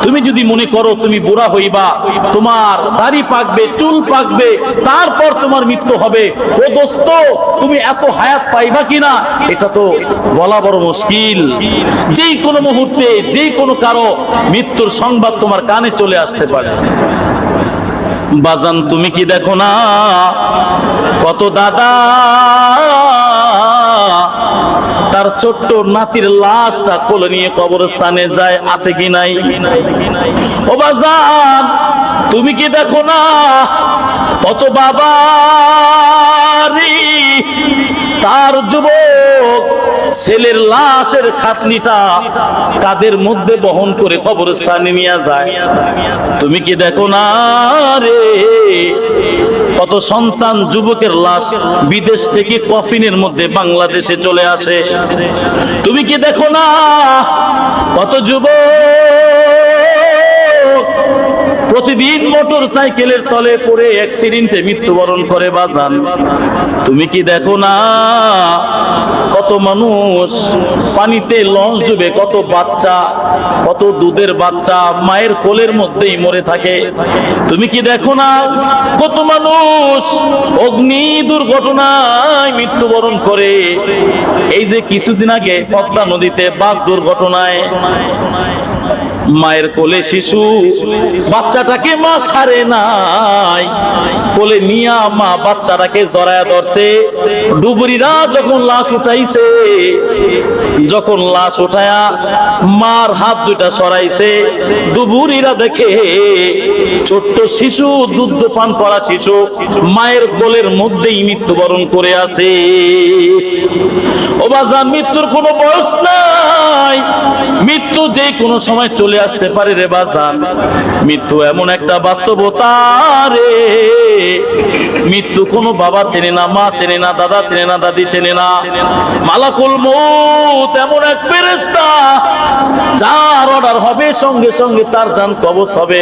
তুমি যদি মনে করো তুমি বুড়া হইবা, তোমার দাড়ি পাকবে, চুল পাকবে, তারপর তোমার মৃত্যু হবে, ও দোস্ত তুমি এত হায়াত পাইবা কিনা এটা তো বলা বড় মুশকিল। যেই কোনো মুহূর্তে যেই কোনো কারো মৃত্যুর সংবাদ তোমার কানে চলে আসতে পারে। বাজান তুমি কি দেখো না কত দাদা তার ছোট্ট নাতির লাশটা কোলে নিয়ে কবরস্থানে যায়, আছে কি নাই? ও বাজান তুমি কি দেখো না কত বাবা তার যুবক ছেলের লাশের খাটনিটা কাদের মধ্যে বহন করে কবরস্থানে নিয়ে যায়? তুমি কি দেখো না রে কত সন্তান যুবকের লাশ বিদেশ থেকে কফিনের মধ্যে বাংলাদেশে চলে আসে? তুমি কি দেখো না কত যুবক প্রতিদিন মোটর সাইকেলের তলে পড়ে অ্যাক্সিডেন্টে মৃত্যুবরণ করে? বাজান তুমি কি দেখো না কত মানুষ পানিতে লঞ্চ ডুবে, কত বাচ্চা, কত দুধের বাচ্চা মায়ের কোলের মধ্যেই মরে থাকে। তুমি কি দেখো না কত মানুষ অগ্নি দুর্ঘটনায় মৃত্যুবরণ করে? এই যে কিছুদিন আগে পদ্মা নদীতে বাস দুর্ঘটনায় মায়ের কোলে শিশু, বাচ্চাটাকে মা ছাড়ে নাই, কোলে নিয়া মা বাচ্চাটাকে জড়ায়া ধরছে। ডুবুরিরা যখন লাশ উঠাইছে, যখন লাশ উঠায়া মার হাত দুইটা সরাইছে, ডুবুরিরা দেখে ছোট্ট শিশু, দুধ পান করা শিশু মায়ের কোলের মধ্যেই মৃত্যুবরণ করে আছে। ও বাজান, মৃত্যুর কোনো বয়স নাই, মৃত্যু যে কোনো সময় চলে আসতে পারে রে বাজান। মৃত্যু এমন একটা বাস্তবতা রে, মৃত্যু কোনো বাবা চেনে না, মা চেনে না, দাদা চেনে না, দাদি চেনে না। মালাকুল মউত এমন এক ফেরেশতা, যার অর্ডার হবে সঙ্গে সঙ্গে তার জান কবজ হবে।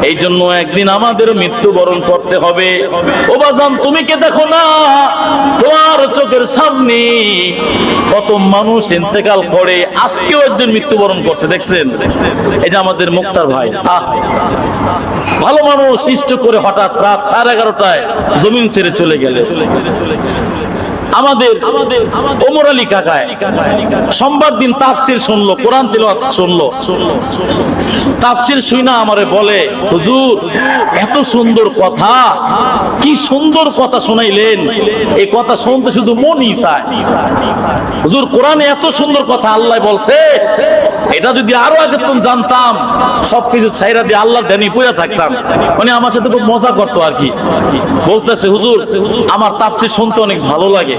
এই জন্য একদিন আমাদের মৃত্যুবরণ করতে হবে। ও বাজান, তুমি কে দেখো না তোমার চোখের সামনে কত মানুষ ইন্তেকাল করে, আজকেও একজন মৃত্যুবরণ করছে, দেখছেন? এই যে আমাদের মুক্তার ভাই, ভালো মানুষ, ইষ্ট করে হঠাৎ রাত 11:30টায় জমিন ছেড়ে চলে গেলে। আমাদের ওমর আলী কাকায় সোমবার দিন তাফসির শুনলো, কোরআন তিলাওয়াত শুনলো। তাফসির শুনা আমারে বলে, হুজুর এত সুন্দর কথা, কি সুন্দর কথা শোনাইলেন, এই কথা শুনতে শুধু মনই চায়। হুজুর কোরআনে এত সুন্দর কথা আল্লাহ বলছে, এটা যদি আরো আগে তুমি জানতাম, সবকিছু ছাইরা দিয়ে আল্লাহর ধ্যানে পড়ে থাকতাম। মানে আমার সাথে খুব মজা করতো আর কি। বলতেছে, হুজুর আমার তাফসির শুনতে অনেক ভালো লাগে,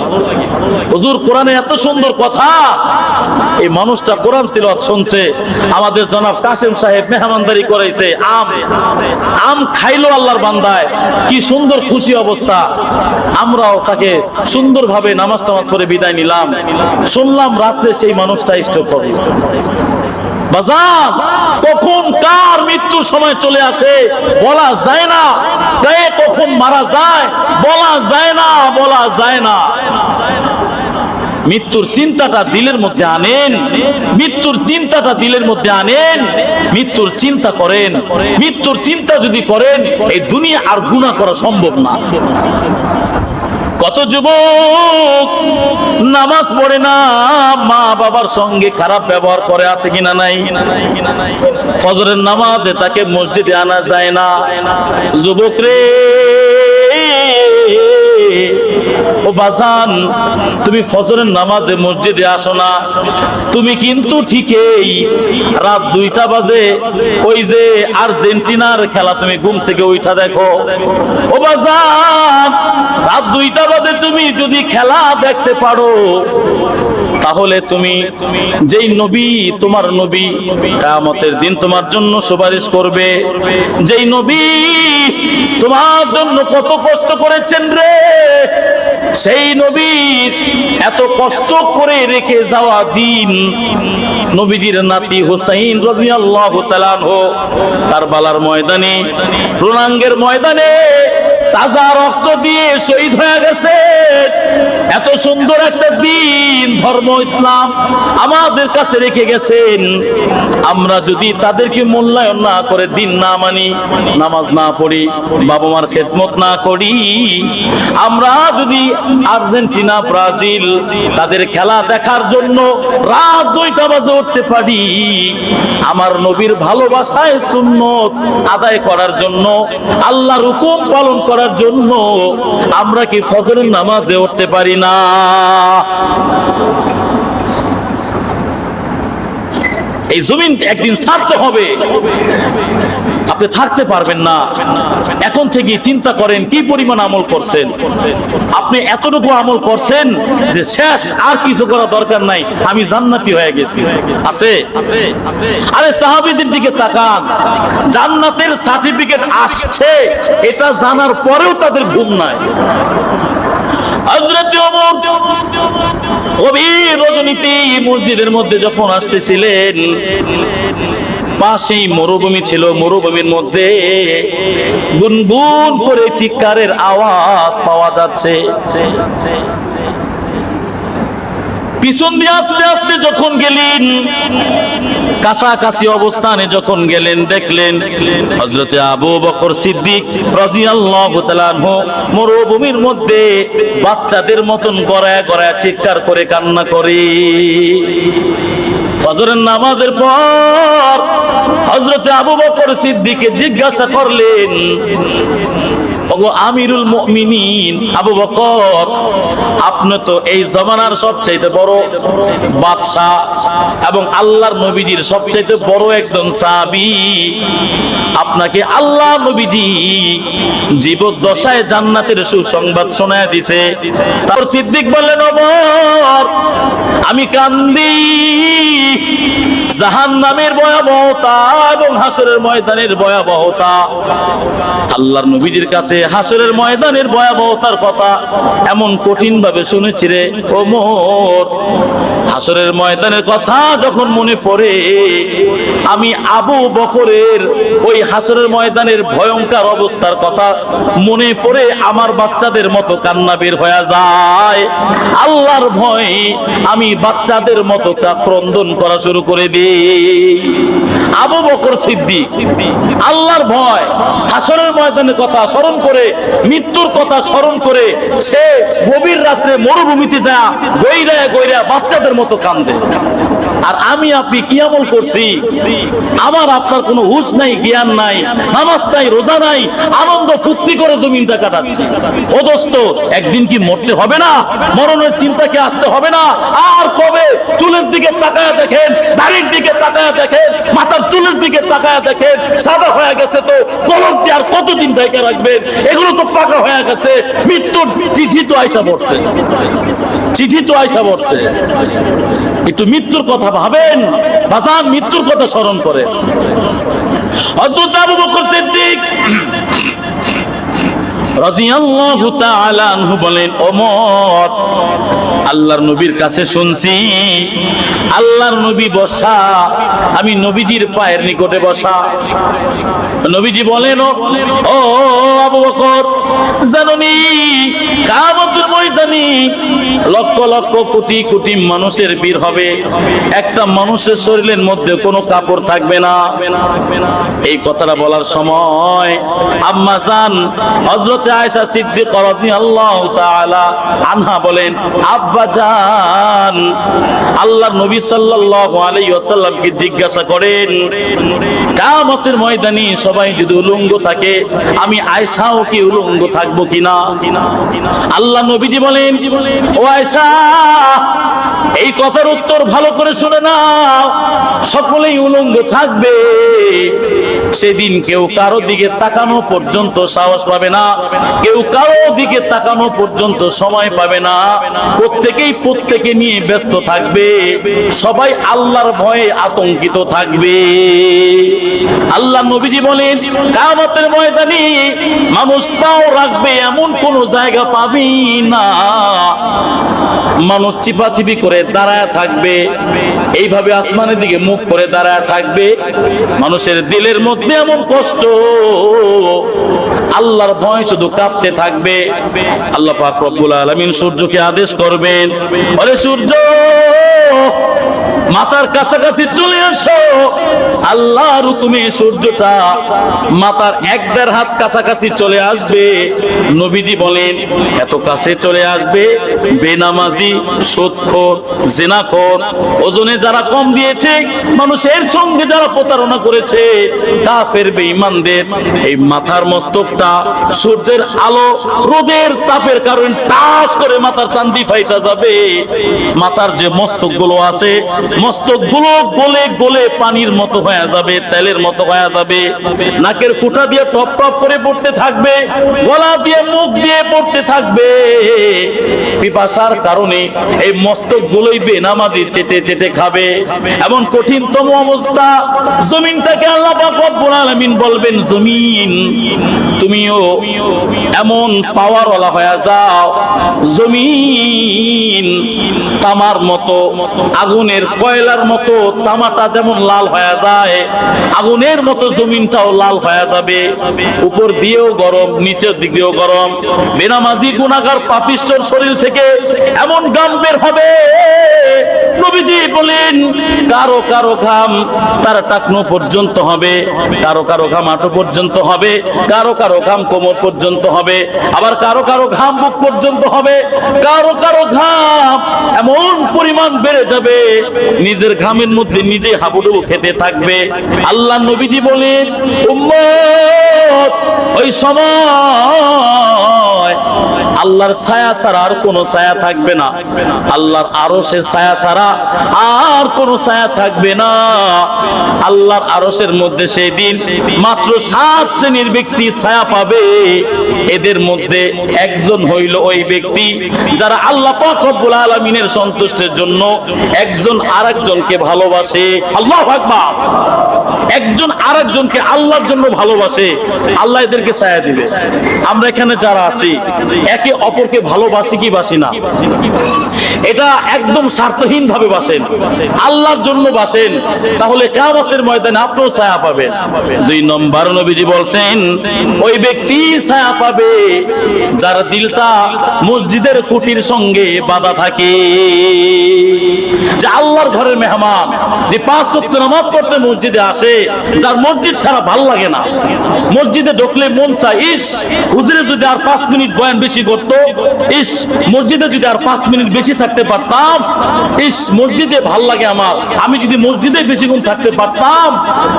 হুজুর কোরআনে এত সুন্দর কথা। এই মানুষটা কোরআন তিলাওয়াত শুনছে, আমাদের জনাব কাসেম সাহেব মেহমানদারি করাইছে, আম খাইলো আল্লাহর বান্দায়, কি সুন্দর খুশি অবস্থা। আমরাও তাকে সুন্দরভাবে নামাজ টামাজ করে বিদায় নিলাম। শুনলাম রাত্রে সেই মানুষটা স্ট্রোক করে। বাজার কখন কার মৃত্যুর সময় চলে আসে বলা যায় না, কে কখন মারা যায় বলা যায় না, বলা যায় না। মৃত্যুর চিন্তাটা দিলের মধ্যে আনেন, মৃত্যুর চিন্তাটা দিলের মধ্যে আনেন, মৃত্যুর চিন্তা করেন। মৃত্যুর চিন্তা যদি করেন, এই দুনিয়া আর গুনাহ করা সম্ভব না। কত যুবক নামাজ পড়ে না, মা বাবার সঙ্গে খারাপ ব্যবহার করে, আছে কিনা নাই? ফজরের নামাজে তাকে মসজিদে আনা যায় না। যুবক রে, ও বাজান, তুমি ফজরের নামাজে মসজিদে আসো না, তুমি কিন্তু ঠিকই রাত 2টা বাজে ওই যে আর্জেন্টিনার খেলা তুমি ঘুম থেকে উঠা দেখো। ও বাজান, রাত 2টা বাজে তুমি যদি খেলা দেখতে পারো, তাহলে তুমি যেই নবী, তোমার নবী কিয়ামতের দিন তোমার জন্য সুপারিশ করবে, যেই নবী তোমার জন্য কত কষ্ট করেছেন রে, সেই নবীর এত কষ্ট করে রেখে যাওয়া দিন, নবীজির নাতি হুসাইন রাদিয়াল্লাহু তাআলা আনহু কারবালার ময়দানে, রণাঙ্গের ময়দানে তাজা রক্ত দিয়ে শহীদ হয়ে গেছে। এত সুন্দর একটা দিন ধর্ম ইসলাম আমাদের কাছে রেখে গেছেন, আমরা যদি তাদেরকে মূল্যায়ন না করে, দিন না মানি, নামাজ না পড়ি, বাবা মার খেদমত না করি, আমরা যদি আর্জেন্টিনা ব্রাজিল তাদের খেলা দেখার জন্য রাত 2টা বাজে উঠতে পারি, আমার নবীর ভালোবাসায় সুন্নত আদায় করার জন্য, আল্লাহর হুকুম পালন করার জন্য আমরা কি ফজরের নামাজে উঠতে পারি না? এই জমিন একদিন ছাড়তে হবে, আপনি থাকতে পারবেন না। এখন থেকে চিন্তা করেন কি পরিমাণ আমল করছেন। আপনি এতটুকু আমল করছেন যে শেষ, আর কিছু করা দরকার নাই, আমি জান্নাতি হয়ে গেছি। আছে? আরে সাহাবীদের দিকে তাকান, জান্নাতের সার্টিফিকেট আসছে এটা জানার পরেও তাদের ঘুম নাই। হযরত ওমর গভীর রজনীতে মসজিদের মধ্যে যখন আসতেছিলেন, পাশেই মরুভূমি ছিল, মরুভূমির মধ্যে গুনগুন করে চিৎকারের আওয়াজ পাওয়া যাচ্ছে। পিছন দিয়ে আস্তে আস্তে যখন গেলেন, কাছাকাছি অবস্থানে যখন গেলেন, দেখলেন হযরতে আবু বকর সিদ্দিক রাদিয়াল্লাহু তাআলা আনহু মরুভূমির মধ্যে বাচ্চাদের মতন গড়ায় গড়ায় চিৎকার করে কান্না করে। ফজরের নামাজের পর হযরতে আবু বকর সিদ্দিককে জিজ্ঞাসা করলেন, ওগো আমিরুল মুমিনিন আবু বকর, আপনি তো এই জমানার সবচাইতে বড় বাদশা এবং আল্লাহর নবীজির সবচাইতে বড় একজন সাহাবী, আপনাকে আল্লাহ নবীজি জীবদ্দশায় জান্নাতের সুসংবাদ শোনায় দিছে। তারপর সিদ্দিক বললেন, ওমর আমি কান্দি জাহান্নামের ভয়াবহতা এবং হাসরের ময়দানের ভয়াবহতা। আল্লাহর নবীজির কাছে হাসরের ময়দানের ভয়াবহতার কথা এমন কঠিন ভাবে শুনেছি রে ওমর, হাসরের ময়দানের কথা যখন মনে পড়ে আমি আবু বকরের ওই হাসরের ময়দানের ভয়ঙ্কর অবস্থার কথা মনে পড়ে আমার বাচ্চাদের মতো কান্না বের হয়ে যায়। আল্লাহর ভয়ে আমি বাচ্চাদের মতো ক্রন্দন করা শুরু করে দিই। আবু বকর সিদ্দিক আল্লাহর ভয়, হাসরের ময়দানের কথা স্মরণ করে, মৃত্যুর কথা স্মরণ করে সে গভীর রাত্রে মরুভূমিতে যা গইরা গইরা বাচ্চাদের মতো কান্দে। আর আমি আপনি কি আমল করছি? আমার আপনার কোনো হুঁশ নাই, জ্ঞান নাই, নামাজ নাই, রোজা নাই, আনন্দ ফুর্তি করে জমিনটা কাটাচ্ছি। ও দোস্ত, একদিন কি মরতে হবে না? মরণের চিন্তা কি আসতে হবে না? আর কবে? চুলের দিকে তাকায় দেখেন, দাড়ির দিকে তাকায় দেখেন, মাথার চুলের দিকে তাকায় দেখেন, সাদা হয়ে গেছে তো কলম দিয়ে আর কতদিন ঢেকে রাখবেন? এগুলো তো পাকা হয়ে গেছে। মৃত্যুর চিঠি তো আইসা পড়ছে, চিঠি তো আইসা পড়ছে। একটু মৃত্যুর কথা ভাবেন বাজান, মৃত্যুর কথা স্মরণ করে। হযরত আবু বকর সিদ্দিক রাদিয়াল্লাহু তাআলা আনহু বলেন, ওমর আল্লাহর নবীর কাছে শুনছি আল্লাহর নবী বসা, আমি নবীজির পায়ের নিকটে বসা। নবীজি বলেন, ও আবু বকর জানোনি কিয়ামতের ময়দানে লক্ষ লক্ষ কোটি কোটি মানুষের ভিড় হবে, একটা মানুষের শরীরের মধ্যে কোনো কাপড় থাকবে না। এই কথাটা বলার সময় আম্মা জান হযরত আয়েশা সিদ্দিকা রাদিয়াল্লাহু তাআলা আনহা বলেন, আব্বা জান আল্লাহর নবী সাল্লাল্লাহু আলাইহি ওয়াসাল্লামকে জিজ্ঞাসা করেন, কিয়ামতের ময়দানে সবাই যদি উলঙ্গ থাকে আমি আয়েশাও কি উলঙ্গ থাকবো কিনা? আল্লাহ নবীজি বলেন, ও আয়েশা এই কথার উত্তর ভালো করে শুনে নাও, সকলেই উলঙ্গ থাকবে। সেদিন কেউ কারো দিকে তাকানো পর্যন্ত সাহস পাবে না, কেউ কারো দিকে তাকানো পর্যন্ত সময় পাবে না, প্রত্যেকেই প্রত্যেকে নিয়ে ব্যস্ত থাকবে, সবাই আল্লাহর ভয়ে আতঙ্কিত থাকবে। আল্লাহ নবীজি বলেন, কিয়ামতের ময়দানে মানুষ পাও রাখবে এমন কোন জায়গা পাবি না, মানুষ চিপাচিপি করে দাঁড়ায় থাকবে, এইভাবে আসমানের দিকে মুখ করে দাঁড়ায় থাকবে। মানুষের দিলের মধ্যে এমন কষ্ট, আল্লাহর ভয় শুধু কাঁপতে থাকবে। আল্লাহ পাক রব্বুল আলামিন সূর্যকে আদেশ করবেন, ওরে সূর্য মাথার কাছাকাছি চলে আসো। আল্লাহর হুকুমে সূর্যটা মাথার 1-1.5 হাত কাছাকাছি চলে আসবে। নবীজি বলেন, এত কাছে চলে আসবে বেনামাজি, সুদখোর, জিনাখোর, ওজনে যারা কম দিয়েছে, মানুষের সঙ্গে যারা প্রতারণা করেছে, কাফের বেঈমানদের এই মাথার মস্তকটা সূর্যের আলো রোদের তাপের কারণে টাস করে মাথার চান্দি ফাইটা যাবে। মাথার যে মস্তকগুলো আছে, মস্তকগুলো গলে গলে পানির মতো হয়ে যাবে, তেলের মতো হয়ে যাবে। নাকের ফুটা দিয়ে টপ টপ করে পড়তে থাকবে, গলা দিয়ে মুখ দিয়ে পড়তে থাকবে। পিপাসার কারণে এই মস্তকগুলোই বেনামাজি চেটে চেটে খাবে। এমন কঠিনতম অবস্থা, জমিনটাকে আল্লাহ পাক রব্বুল আলামিন বলবেন, জমিন তুমিও এমন পাওয়ারওয়ালা হয়ে যাও, জমিন তামার মতো, আগুনের কয়লার মতো তামাটা যেমন লাল হয়ে যায়, আগুনের মতো জমিনটাও লাল হয়ে যাবে। উপর দিয়েও গরম, নিচের দিক দিয়েও গরম। বেনামাজি গুনাহগার পাপিষ্ঠর শরীর থেকে এমন ঘাম বের হবে, নবীজি বলেন কারো কারো ঘাম তার টাকনো পর্যন্ত হবে, কারো কারো ঘাম হাঁটু পর্যন্ত হবে, কারো কারো ঘাম কোমর পর্যন্ত হবে, আবার কারো কারো ঘাম বুক পর্যন্ত হবে, কারো কারো ঘাম এমন পরিমাণ বেড়ে যাবে নিজের ঘামের মধ্যে নিজে হাবুডুবু খেতে থাকবে। আল্লাহ নবীজি বলেন উম্মত ওই সময় আল্লাহর ছায়া ছাড়া আর কোনো ছায়া থাকবে না, আল্লাহর আরশের ছায়া ছাড়া আর কোনো ছায়া থাকবে না। আল্লাহর আরশের মধ্যে সেই দিন মাত্র 7 শ্রেণীর ব্যক্তি ছায়া পাবে। এদের মধ্যে একজন হইল ওই ব্যক্তি যারা আল্লাহ পাক রব্বুল আলামিনের সন্তুষ্টির জন্য একজন আরেকজনকে ভালোবাসে। আল্লাহু আকবার। একজন আরেকজনকে আল্লাহর জন্য ভালোবাসে, আল্লাহ এদেরকে ছায়া দিবে। আমরা এখানে যারা আছি একে অপরকে ভালোবাসি কি বাসি না? এটা একদম স্বার্থহীন ভাবে বাসেন, আল্লাহর জন্য বাসেন, তাহলে কিয়ামতের ময়দানে আপনিও ছায়া পাবেন। 2 নম্বর নবীজি বলছেন ওই ব্যক্তি ছায়া পাবে যার দিলটা মসজিদের খুঁটির সঙ্গে বাঁধা থাকে, যে আল্লাহর ঘরের মেহমান, যে 5 ওয়াক্ত নামাজ পড়তে মসজিদে আসে, যার মসজিদ ছাড়া ভাল লাগে না, মসজিদে ঢুকলে মন চায় ইস হুজুরে যদি আর 5 মিনিট বয়ান বেশি করতো, ইস মসজিদে যদি আর 5 মিনিট বেশি থাকতে পারতাম, ইস মসজিদে ভাল লাগে আমার, আমি যদি মসজিদে বেশিক্ষণ থাকতে পারতাম।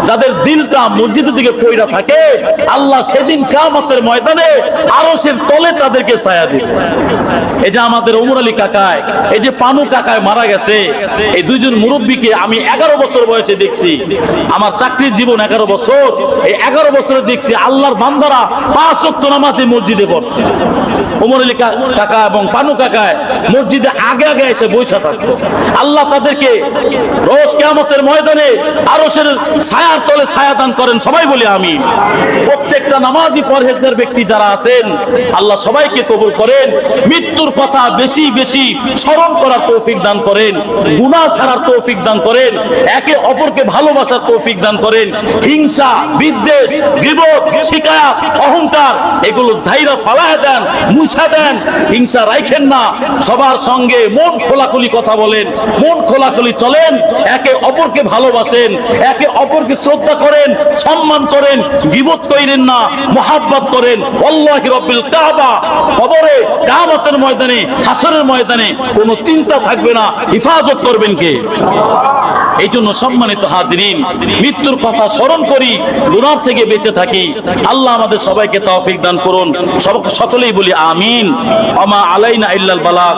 যাদের দিলটা মসজিদের দিকে পয়রা থাকে, আল্লাহ সেদিন কিয়ামতের ময়দানে আরশের তলে তাদেরকে ছায়া দিবে। এই যে আমাদের ওমর আলী কাকায়, এই যে পানু কাকায় মারা গেছে, এই 2 জন মুরব্বীকে আমি 11 বছর বয়সে দেখছি। আমার চাকরির জীবন 11 বছর, এই 11 বছরে দেখছি আল্লাহর বান্দারা 5 ওয়াক্ত নামাজে মসজিদে পড়ছে। ওমর আলী কাকা এবং পানু কাকায় মসজিদে আগে আগে এসে বসে থাকতো। আল্লাহ তাদেরকে রোজ কিয়ামতের ময়দানে আরশের ছায়ার তলে ছায়া দান করেন, সবাই বলি আমিন। প্রত্যেকটা নামাজি পরহেজগার ব্যক্তি যারা আছেন আল্লাহ সবাইকে কবুল করেন, মৃত্যুর কথা বেশি বেশি স্মরণ করার তৌফিক দান করেন, গুনাহ ছাড়ার তৌফিক দান করেন, একে অপরকে ভালোবাসার তৌফিক দান করেন। হিংসা, বিদ্বেষ, গীবত, শিকায়াত, অহংকার এগুলো ঝাইরা ফালায় দেন, মুছা দেন। হিংসা রাখেন না, সবার সঙ্গে মন খোলাখুলি কথা বলেন, মন খোলাখুলি চলেন, একে অপরকে ভালোবাসেন, একে অপরকে শ্রদ্ধা করেন, সম্মান করেন, গীবত করেন না, মুহাব্বত করেন। আল্লাহি রাব্বিল কাবা কবরে কিয়ামতের ময়দানে হাসরের ময়দানে কোনো চিন্তা থাকবে না, হিফাজত করবেন কে? এই জন্য সম্মানিত হাজিরিন, মৃত্যুর কথা স্মরণ করি, গুনাহ থেকে বেঁচে থাকি। আল্লাহ আমাদের সবাইকে তৌফিক দান করুন। সকলেই বলি আমিন। ওয়া মা আলাইনা ইল্লাল বালাগ।